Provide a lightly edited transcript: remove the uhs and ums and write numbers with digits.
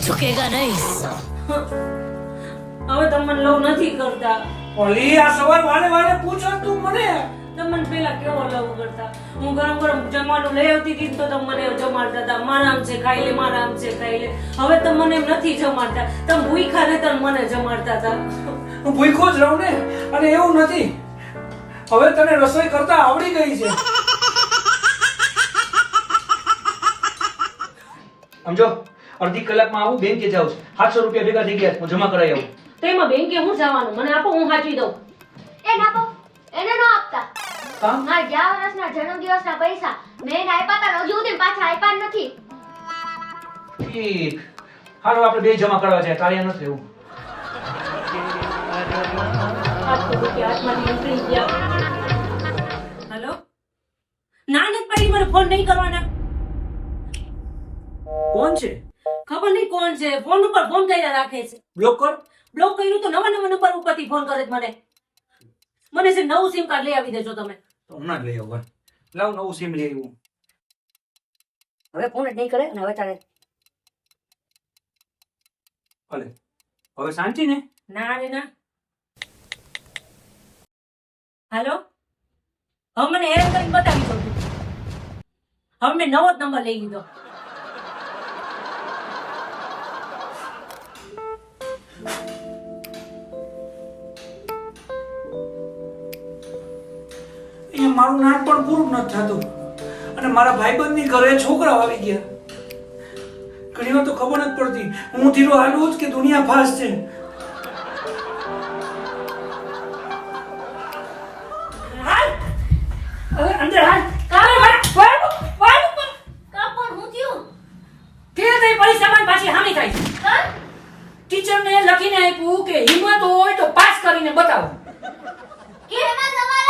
झुकेगा नहीं। હવે તમને લવ નથી કરતા. ઓલી આ સવાલ વારે વારે પૂછો તું મને. તમને પેલા કેવો લવ કરતા? હું ગરમ ગરમ જમવાનું લઈ આવતી હતી તો તમે મને જમાડતા હતા. મારા આમ છે ખાઈ લે, મારા આમ છે ખાઈ લે. હવે તમે મને એમ નથી જમાડતા. તમે ભૂખ્યા રહેતા ને મને જમાડતા હતા. હું ભૂખ્યો જ રહું ને. અને એવું નથી, હવે તને રસોઈ કરતા આવડી ગઈ છે. સમજો, અડધી કલાકમાં આવું, બેંકે જાઉં છું. 700 રૂપિયા ભેગા થઈ ગયા, હું જમા કરાવી આવું. તો એમાં બેંકે હું જવાનું? મને આપો, હું સાચવી દઉં. એ ના તો એને ન આપતા. કાં? મારા ગયા વર્ષના જન્મદિવસના પૈસા મેં એને આપ્યા હતા, હજુ સુધી પાછા આપ્યા જ નથી. ઠીક, હાલો આપણે બે જમા કરવા જાય. તારે નથી રહેવું. 700 રૂપિયા હાથમાંથી નીકળી ગયા. હેલો, ના નથી પડી, મને ફોન નહીં કરવાના. કોણ છે? ખબર નહીં કોણ છે. ફોન ઉપર ફોન કર્યા રાખે છે. બ્લોક કર. બ્લોક કર્યું તો નવા નવા નંબર ઉપરથી ફોન કરે છે મને. મને છે નવું સિમ કાર્ડ લઈ આવી દેજો તમે. તો હમણાં જ લઈ આવું. લાવ, નવું સિમ લઈ આવ્યું. હવે ફોન જ નહીં કરે અને હવે તારે ભલે, હવે શાંતિ ને? ના રે ના. હાલો, હવે મને હેરાન કરીને બતાવી દો. હવે મેં નવો જ નંબર લઈ લીધો. અહીંયા મારું નામ પણ પૂરું નથી થતું અને મારા ભાઈબંધની ઘરે છોકરાઓ આવી ગયા. ઘણી વાર તો ખબર નથી પડતી હું ધીરો હાલું જ કે દુનિયા ફાસ્ટ છે. હવે અંદર હાલ. પાછી હામી થાય છે. ટીચરને લખીને આપ્યું કે હિંમત હોય તો પાસ કરીને બતાવો. કે એમાં તમારા